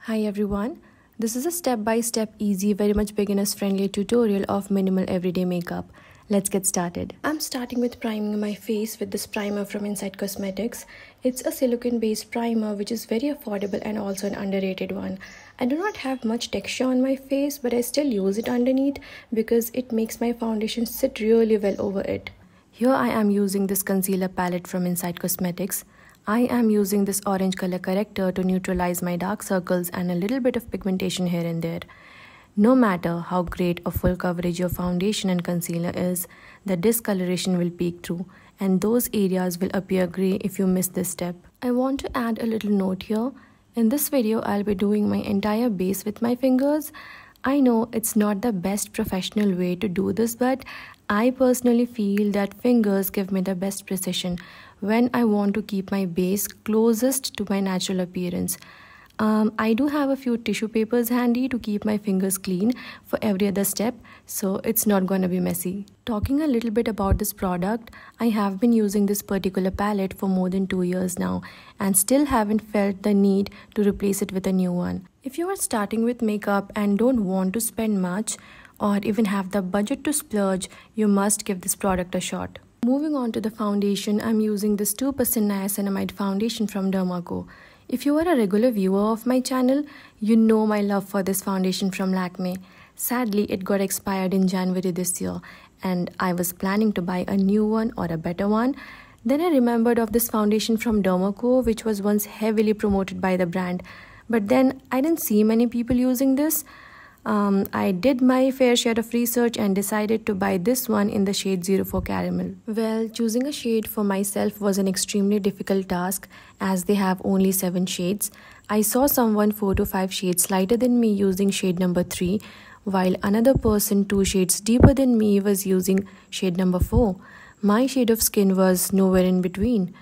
Hi everyone, this is a step-by-step easy, very much beginners friendly tutorial of minimal everyday makeup. Let's get started. I'm starting with priming my face with this primer from Inside Cosmetics. It's a silicone based primer which is very affordable and also an underrated one. I do not have much texture on my face, but I still use it underneath because it makes my foundation sit really well over it. Here I am using this concealer palette from Inside Cosmetics. I am using this orange color corrector to neutralize my dark circles and a little bit of pigmentation here and there. No matter how great a full coverage your foundation and concealer is, the discoloration will peek through and those areas will appear grey if you miss this step. I want to add a little note here. In this video, I'll be doing my entire base with my fingers. I know it's not the best professional way to do this, but I personally feel that fingers give me the best precision when I want to keep my base closest to my natural appearance. I do have a few tissue papers handy to keep my fingers clean for every other step, so it's not gonna be messy. Talking a little bit about this product, I have been using this particular palette for more than 2 years now and still haven't felt the need to replace it with a new one. If you are starting with makeup and don't want to spend much or even have the budget to splurge, you must give this product a shot. Moving on to the foundation, I'm using this 2% niacinamide foundation from Derma Co. If you are a regular viewer of my channel, you know my love for this foundation from Lakme. Sadly, it got expired in January this year and I was planning to buy a new one or a better one. Then I remembered of this foundation from Derma Co, which was once heavily promoted by the brand. But then I didn't see many people using this. I did my fair share of research and decided to buy this one in the shade 04 Caramel. Well, choosing a shade for myself was an extremely difficult task as they have only 7 shades. I saw someone 4 to 5 shades lighter than me using shade number 3, while another person 2 shades deeper than me was using shade number 4. My shade of skin was nowhere in between.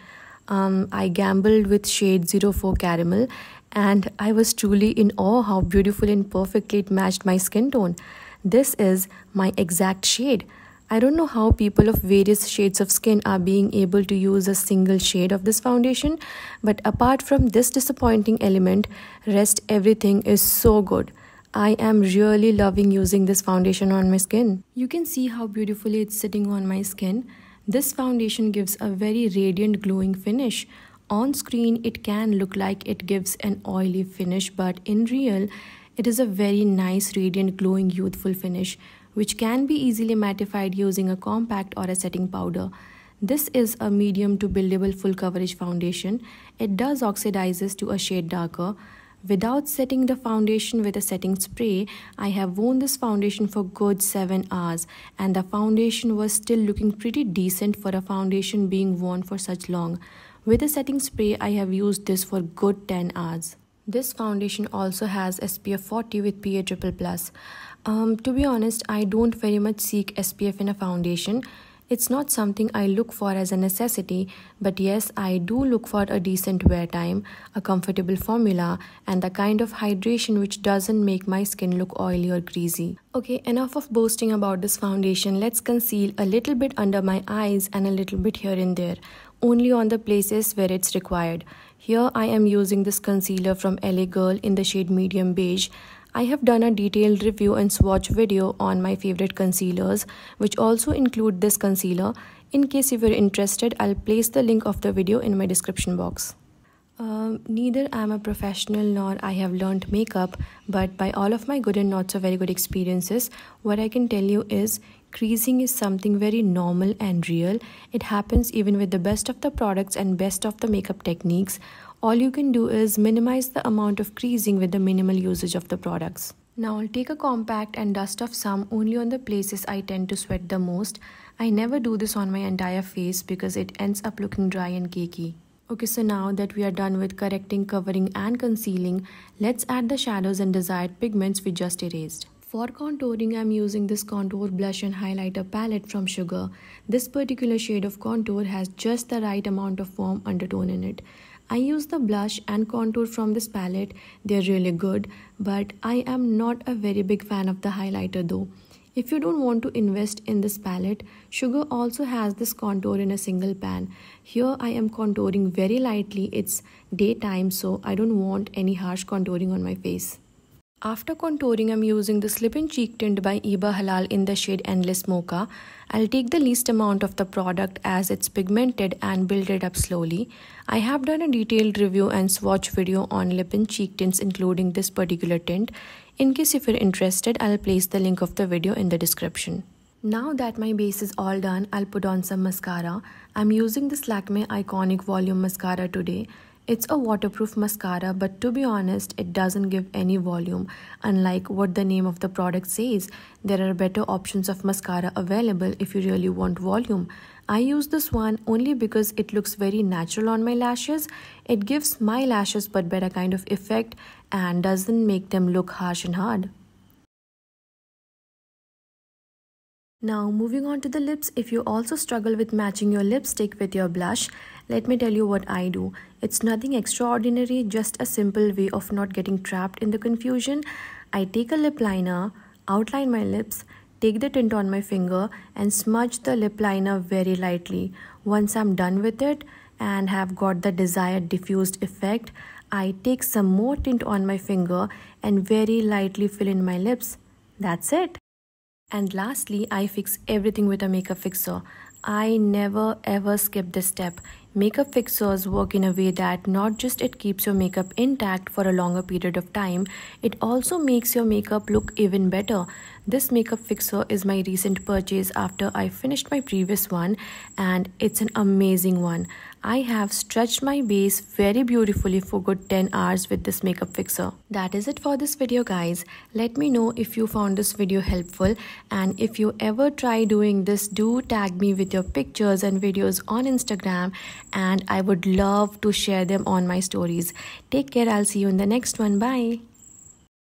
I gambled with shade 04 Caramel and I was truly in awe how beautiful and perfectly it matched my skin tone. This is my exact shade. I don't know how people of various shades of skin are being able to use a single shade of this foundation, but apart from this disappointing element, rest everything is so good. I am really loving using this foundation on my skin. You can see how beautifully it's sitting on my skin. This foundation gives a very radiant glowing finish. On screen, it can look like it gives an oily finish, but in real, it is a very nice, radiant, glowing, youthful finish, which can be easily mattified using a compact or a setting powder. This is a medium to buildable full coverage foundation. It does oxidizes to a shade darker. Without setting the foundation with a setting spray, I have worn this foundation for good 7 hours and the foundation was still looking pretty decent for a foundation being worn for such long. With a setting spray, I have used this for good 10 hours. This foundation also has SPF 40 with PA+++. To be honest, I don't very much seek SPF in a foundation. It's not something I look for as a necessity, but yes, I do look for a decent wear time, a comfortable formula, and the kind of hydration which doesn't make my skin look oily or greasy. Okay, enough of boasting about this foundation. Let's conceal a little bit under my eyes and a little bit here and there, only on the places where it's required. Here I am using this concealer from LA Girl in the shade medium beige. I have done a detailed review and swatch video on my favorite concealers, which also include this concealer. In case if you're interested, I'll place the link of the video in my description box. Neither I'm a professional nor I have learned makeup, but by all of my good and not so very good experiences, what I can tell you is creasing is something very normal and real. It happens even with the best of the products and best of the makeup techniques. All you can do is minimize the amount of creasing with the minimal usage of the products. Now I'll take a compact and dust off some only on the places I tend to sweat the most. I never do this on my entire face because it ends up looking dry and cakey. Okay, so now that we are done with correcting, covering and concealing, let's add the shadows and desired pigments we just erased. For contouring, I'm using this contour blush and highlighter palette from Sugar. This particular shade of contour has just the right amount of warm undertone in it. I use the blush and contour from this palette. They're really good, but I am not a very big fan of the highlighter though. If you don't want to invest in this palette, Sugar also has this contour in a single pan. Here I am contouring very lightly. It's daytime, so I don't want any harsh contouring on my face. After contouring, I'm using the Slip-In Cheek Tint by Iba Halal in the shade Endless Mocha. I'll take the least amount of the product as it's pigmented and build it up slowly. I have done a detailed review and swatch video on lip-in cheek tints including this particular tint. In case if you're interested, I'll place the link of the video in the description. Now that my base is all done, I'll put on some mascara. I'm using this Lakme Iconic Volume Mascara today. It's a waterproof mascara, but to be honest, it doesn't give any volume. Unlike what the name of the product says, there are better options of mascara available if you really want volume. I use this one only because it looks very natural on my lashes. It gives my lashes but better kind of effect and doesn't make them look harsh and hard. Now moving on to the lips, if you also struggle with matching your lipstick with your blush, let me tell you what I do. It's nothing extraordinary, just a simple way of not getting trapped in the confusion. I take a lip liner, outline my lips, take the tint on my finger and smudge the lip liner very lightly. Once I'm done with it and have got the desired diffused effect, I take some more tint on my finger and very lightly fill in my lips. That's it. And lastly, I fix everything with a makeup fixer. I never ever skip this step. Makeup fixers work in a way that not just it keeps your makeup intact for a longer period of time, it also makes your makeup look even better. This makeup fixer is my recent purchase after I finished my previous one and it's an amazing one. I have stretched my base very beautifully for good 10 hours with this makeup fixer. That is it for this video guys. Let me know if you found this video helpful, and if you ever try doing this, do tag me with your pictures and videos on Instagram and I would love to share them on my stories. Take care. I'll see you in the next one. Bye.